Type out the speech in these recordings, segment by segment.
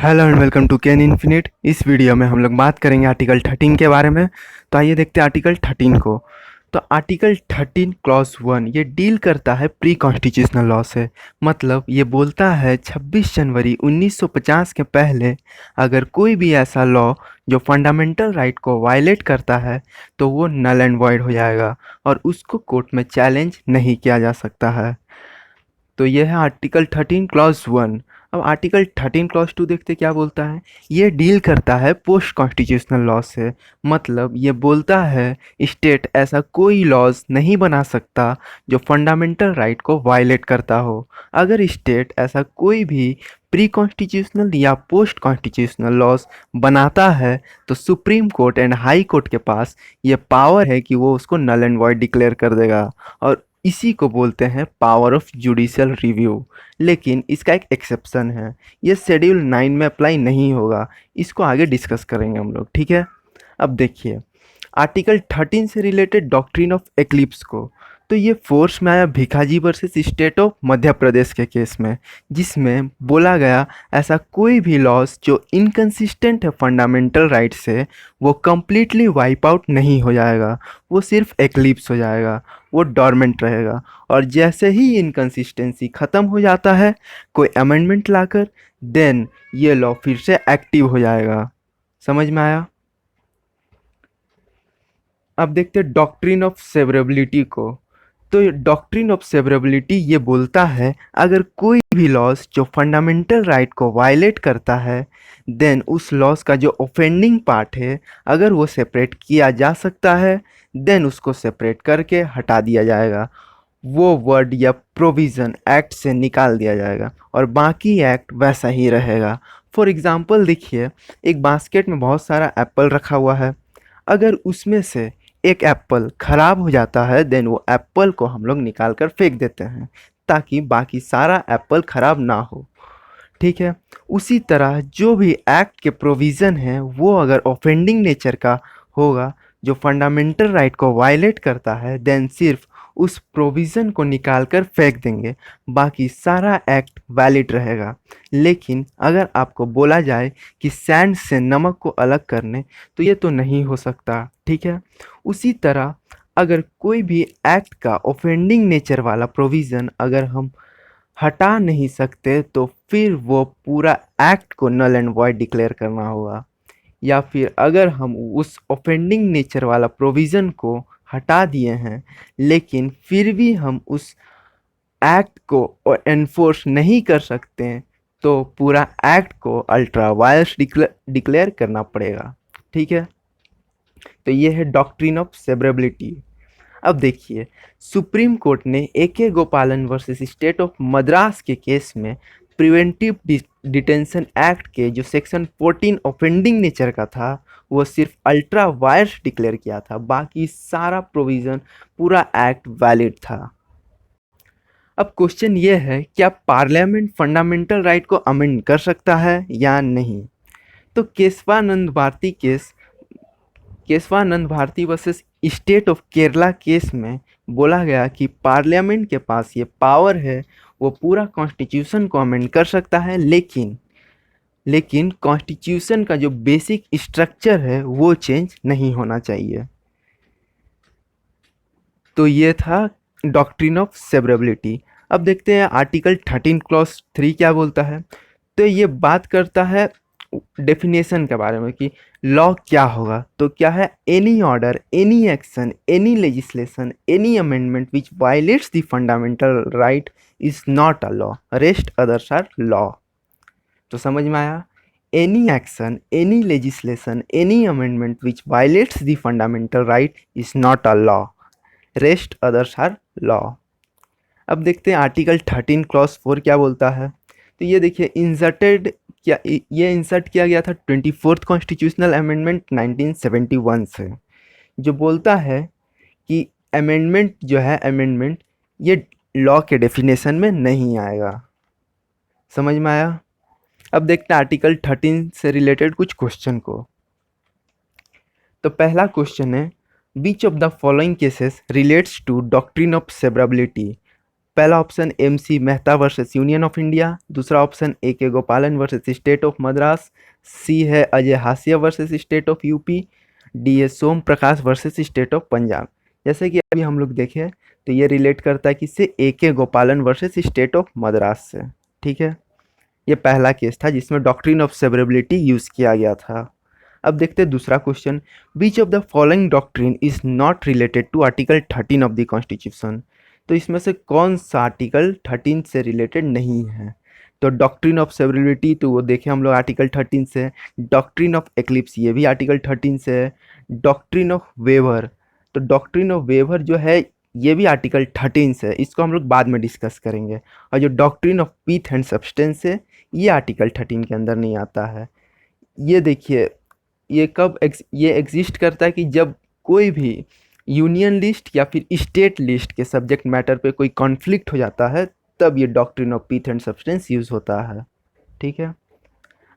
Hello and welcome to Can Infinite. इस video में हम लोग बात करेंगे आर्टिकल 13 के बारे में। तो आइए देखते हैं आर्टिकल 13 को। तो आर्टिकल 13 क्लॉज 1 ये डील करता है प्री कॉन्स्टिट्यूशनल लॉ से। मतलब ये बोलता है 26 जनवरी 1950 के पहले अगर कोई भी ऐसा लॉ जो फंडामेंटल राइट को वायलेट करता है तो वो नल एंड वॉइड हो जाएगा और उसको कोर्ट में चैलेंज नहीं किया जा सकता है। तो ये है आर्टिकल 13 क्लॉज 1। अब आर्टिकल 13 क्लॉज 2 देखते क्या बोलता है। ये डील करता है पोस्ट कॉन्स्टिट्यूशनल लॉ से। मतलब ये बोलता है स्टेट ऐसा कोई लॉज नहीं बना सकता जो फंडामेंटल राइट को वायलेट करता हो। अगर स्टेट ऐसा कोई भी प्री कॉन्स्टिट्यूशनल या पोस्ट कॉन्स्टिट्यूशनल लॉज बनाता है तो supreme court and high court के पास ये पावर है कि वो उसको नल एंड वॉइड डिक्लेयर कर देगा और इसी को बोलते हैं पावर ऑफ जुडिशियल रिव्यू। लेकिन इसका एक एक्सेप्शन है, ये शेड्यूल 9 में अप्लाई नहीं होगा। इसको आगे डिस्कस करेंगे हम लोग, ठीक है। अब देखिए आर्टिकल 13 से रिलेटेड डॉक्ट्रिन ऑफ एक्लिप्स को। तो ये फोर्स में आया Bhikaiji versus state of Madhya Pradesh के केस में, जिसमें बोला गया ऐसा कोई भी लॉस जो इनकंसिस्टेंट है फंडामेंटल राइट से वो कम्प्लीटली वाइप आउट नहीं हो जाएगा, वो सिर्फ एक्लिप्स हो जाएगा, वो डॉर्मेंट रहेगा। और जैसे ही इनकंसिस्टेंसी ख़त्म हो जाता है कोई अमेंडमेंट लाकर, देन ये लॉ फिर से एक्टिव हो जाएगा। समझ में आया। अब देखते हैं डॉक्ट्रिन ऑफ सेवरेबिलिटी को। तो डॉक्ट्रिन ऑफ सेवरेबिलिटी ये बोलता है अगर कोई भी लॉस जो फंडामेंटल राइट को वायलेट करता है देन उस लॉस का जो ऑफेंडिंग पार्ट है अगर वो सेपरेट किया जा सकता है देन उसको सेपरेट करके हटा दिया जाएगा। वो वर्ड या प्रोविज़न एक्ट से निकाल दिया जाएगा और बाकी एक्ट वैसा ही रहेगा। फॉर एग्ज़ाम्पल देखिए, एक बास्केट में बहुत सारा एप्पल रखा हुआ है। अगर उसमें से एक एप्पल ख़राब हो जाता है देन वो एप्पल को हम लोग निकाल कर फेंक देते हैं ताकि बाकी सारा एप्पल ख़राब ना हो, ठीक है। उसी तरह जो भी एक्ट के प्रोविज़न हैं वो अगर ऑफेंडिंग नेचर का होगा जो फंडामेंटल राइट को वायलेट करता है देन सिर्फ उस प्रोविज़न को निकाल कर फेंक देंगे, बाकी सारा एक्ट वैलिड रहेगा। लेकिन अगर आपको बोला जाए कि सैंड से नमक को अलग करने तो ये तो नहीं हो सकता, ठीक है। उसी तरह अगर कोई भी एक्ट का ऑफेंडिंग नेचर वाला प्रोविज़न अगर हम हटा नहीं सकते तो फिर वो पूरा एक्ट को नल एंड वॉइड डिक्लेयर करना होगा। या फिर अगर हम उस ऑफेंडिंग नेचर वाला प्रोविज़न को हटा दिए हैं लेकिन फिर भी हम उस एक्ट को एनफोर्स नहीं कर सकते हैं तो पूरा एक्ट को अल्ट्रा वायर्स डिक्लेयर करना पड़ेगा, ठीक है। तो ये है डॉक्ट्रिन ऑफ सेवरेबिलिटी। अब देखिए सुप्रीम कोर्ट ने ए के गोपालन वर्सेस स्टेट ऑफ मद्रास के केस में प्रिवेंटिव डिटेंशन एक्ट के जो सेक्शन 14 ऑफेंडिंग नेचर का था वो सिर्फ अल्ट्रा वायर्स डिक्लेयर किया था, बाकी सारा प्रोविज़न पूरा एक्ट वैलिड था। अब क्वेश्चन ये है क्या पार्लियामेंट फंडामेंटल राइट को अमेंड कर सकता है या नहीं। तो Keshavananda Bharati versus state of Kerala case में बोला गया कि पार्लियामेंट के पास ये पावर है, वो पूरा कॉन्स्टिट्यूशन को अमेंड कर सकता है, लेकिन कॉन्स्टिट्यूशन का जो बेसिक स्ट्रक्चर है वो चेंज नहीं होना चाहिए। तो ये था डॉक्ट्रिन ऑफ सेवरेबिलिटी। अब देखते हैं आर्टिकल 13 क्लॉज 3 क्या बोलता है। तो ये बात करता है डेफिनेशन के बारे में कि लॉ क्या होगा। तो क्या है, any order, any action, any legislation, any amendment which violates the fundamental right is not a law, rest others are law. तो समझ में आया, any action, any legislation, any amendment which violates the fundamental right is not a law, rest others are law. अब देखते हैं article 13 clause 4 क्या बोलता है। तो ये देखिए ये इंसर्ट किया गया था 24th कॉन्स्टिट्यूशनल अमेंडमेंट 1971 से, जो बोलता है कि अमेंडमेंट ये लॉ के डेफिनेशन में नहीं आएगा। समझ में आया। अब देखते हैं आर्टिकल 13 से रिलेटेड कुछ क्वेश्चन को। तो पहला क्वेश्चन है which of the following cases relates to doctrine of severability. पहला option MC Mehta versus union of India, दूसरा option AK Gopalan versus state of Madras, C है Ajay Hasia versus state of UP, D है Som Prakash versus state of Punjab. जैसे कि अभी हम लोग देखें तो ये रिलेट करता है किससे, AK Gopalan versus state of Madras से। ठीक है, ये पहला केस था जिसमें डॉक्ट्रिन ऑफ सेवरेबिलिटी यूज किया गया था। अब देखते हैं दूसरा question, which of the following doctrine is not related to article 13 of the constitution. तो इसमें से कौन सा आर्टिकल 13 से रिलेटेड नहीं है। तो डॉक्ट्रिन ऑफ सेवरेबिलिटी तो वो देखें हम लोग आर्टिकल 13 से, डॉक्ट्रिन ऑफ एक्लिप्स ये भी आर्टिकल 13 से है, डॉक्ट्रिन ऑफ वेवर, तो डॉक्ट्रिन ऑफ वेवर जो है ये भी आर्टिकल 13 से है, इसको हम लोग बाद में डिस्कस करेंगे। और जो doctrine of pith and substance है ये आर्टिकल 13 के अंदर नहीं आता है। ये देखिए ये कब ये एग्जिस्ट करता है कि जब कोई भी यूनियन लिस्ट या फिर स्टेट लिस्ट के सब्जेक्ट मैटर पे कोई कॉन्फ्लिक्ट हो जाता है, तब ये doctrine of pith and substance use होता है। ठीक है,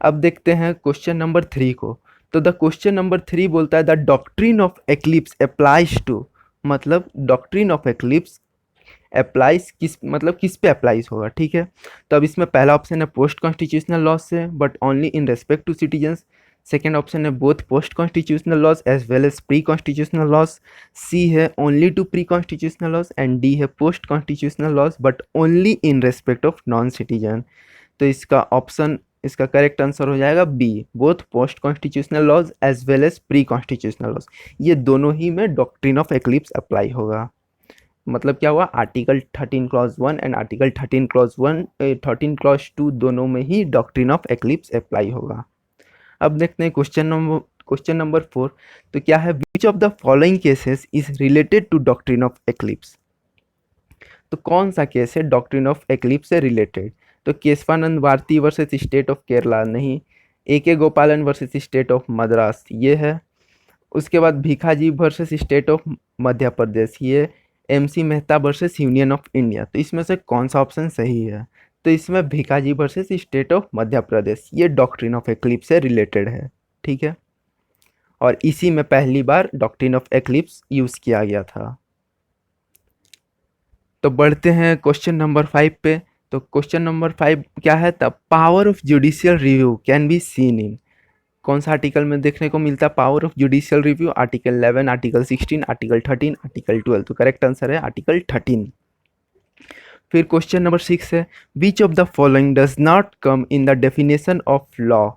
अब देखते हैं क्वेश्चन नंबर 3 को। तो द क्वेश्चन नंबर 3 बोलता है the doctrine of eclipse applies to, मतलब डॉक्ट्रिन ऑफ एक्लिप्स अप्लाइज किस, मतलब किस पे अप्लाइज होगा। ठीक है, तो अब इसमें पहला ऑप्शन है पोस्ट कॉन्स्टिट्यूशनल लॉज से but only in respect to citizens, second option है both post constitutional laws as well as pre constitutional laws, C है only to pre constitutional laws and D है post constitutional laws but only in respect of non citizen. तो इसका option, इसका correct answer हो जाएगा B, both post constitutional laws as well as pre constitutional laws, ये दोनों ही में doctrine of eclipse apply होगा। मतलब क्या हुआ, article 13 clause 1 and article 13 clause 1 13 clause 2 दोनों में ही डॉक्ट्रिन ऑफ एक्लिप्स अप्लाई होगा। अब देखते हैं क्वेश्चन नंबर 4। तो क्या है, which of the following cases is related to doctrine of eclipse. तो कौन सा केस है डॉक्ट्रिन ऑफ एक्लिप्स से रिलेटेड। तो Keshavananda Bharati versus state of Kerala नहीं, AK Gopalan versus state of Madras ये है, उसके बाद Bhikaji versus state of Madhya Pradesh ये, MC Mehta versus union of India. तो इसमें से कौन सा ऑप्शन सही है। तो इसमें Bhikaji versus state of Madhya Pradesh ये डॉक्ट्रिन ऑफ एक्लिप्स से रिलेटेड है। ठीक है, और इसी में पहली बार डॉक्ट्रिन ऑफ एक्लिप्स यूज किया गया था। तो बढ़ते हैं क्वेश्चन नंबर 5 पे। तो क्वेश्चन नंबर 5 क्या है, the power of judicial review can be seen in, कौन सा आर्टिकल में देखने को मिलता है power of judicial review, article 11, article 16, article 13, article 12। तो करेक्ट आंसर है आर्टिकल 13। फिर क्वेश्चन नंबर 6 है, which of the following does not come in the definition of law,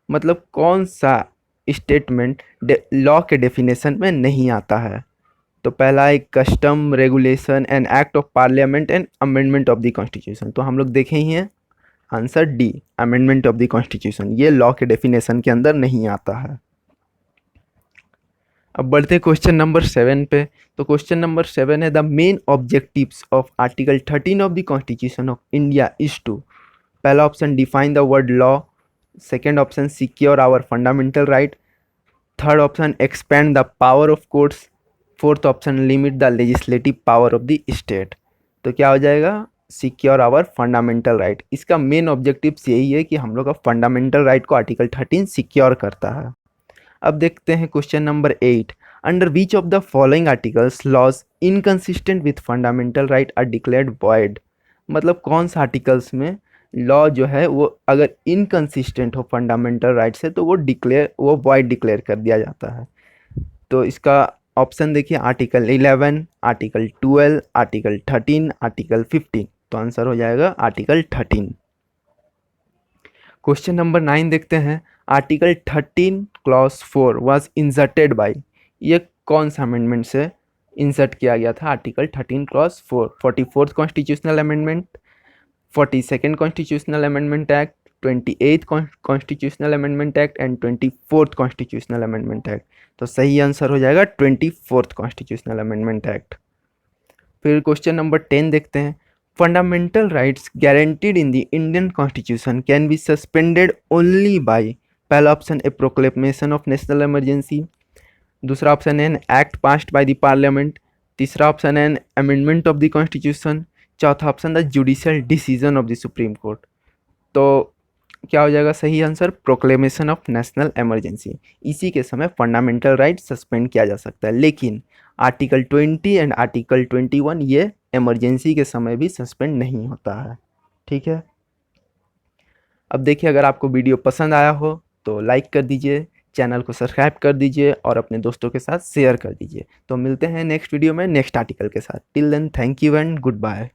मतलब कौन सा स्टेटमेंट लॉ के डेफिनेशन में नहीं आता है। तो पहला है custom, regulation and act of parliament and amendment of the constitution. तो हम लोग देखे ही हैं answer D, amendment of the constitution, ये लॉ के डेफिनेशन के अंदर नहीं आता है। अब बढ़ते क्वेश्चन नंबर 7 पे। तो क्वेश्चन नंबर 7 है the main objectives of article 13 of the constitution of India is to, पहला option define the word law, second option secure our fundamental right, third option expand the power of courts, fourth option limit the legislative power of the state. तो क्या हो जाएगा, secure our fundamental right. इसका main objectives यही है कि हम लोग का फंडामेंटल राइट को आर्टिकल 13 सिक्योर करता है। अब देखते हैं question number 8, under which of the following articles laws inconsistent with fundamental right are declared void, मतलब कौन सा आर्टिकल्स में लॉ जो है वो अगर इनकंसिस्टेंट हो फंडामेंटल राइट से तो वो वॉइड डिक्लेयर कर दिया जाता है। तो इसका ऑप्शन देखिए, आर्टिकल 11, आर्टिकल 12, आर्टिकल 13, आर्टिकल 15। तो आंसर हो जाएगा आर्टिकल 13। क्वेश्चन नंबर 9 देखते हैं, article 13 clause 4 was inserted by, ये कौन सा अमेंडमेंट से इंसर्ट किया गया था article 13 clause 4, 44th constitutional amendment, 42nd constitutional amendment act, 28th constitutional amendment act and 24th constitutional amendment act. तो सही आंसर हो जाएगा 24th कॉन्स्टिट्यूशनल अमेंडमेंट एक्ट। फिर क्वेश्चन नंबर 10 देखते हैं, fundamental rights guaranteed in the Indian constitution can be suspended only by, पहला option A proclamation of national emergency, दूसरा option है an act passed by the parliament, तीसरा option है an amendment of the constitution, चौथा option the judicial decision of the supreme court. तो क्या हो जाएगा सही answer, proclamation of national emergency. इसी के समय फंडामेंटल राइट सस्पेंड किया जा सकता है, लेकिन आर्टिकल 20 एंड आर्टिकल 21 ये इमरजेंसी के समय भी सस्पेंड नहीं होता है। ठीक है, अब देखिए, अगर आपको वीडियो पसंद आया हो तो लाइक कर दीजिए, चैनल को सब्सक्राइब कर दीजिए और अपने दोस्तों के साथ शेयर कर दीजिए। तो मिलते हैं नेक्स्ट वीडियो में नेक्स्ट आर्टिकल के साथ। Till then, thank you and good bye.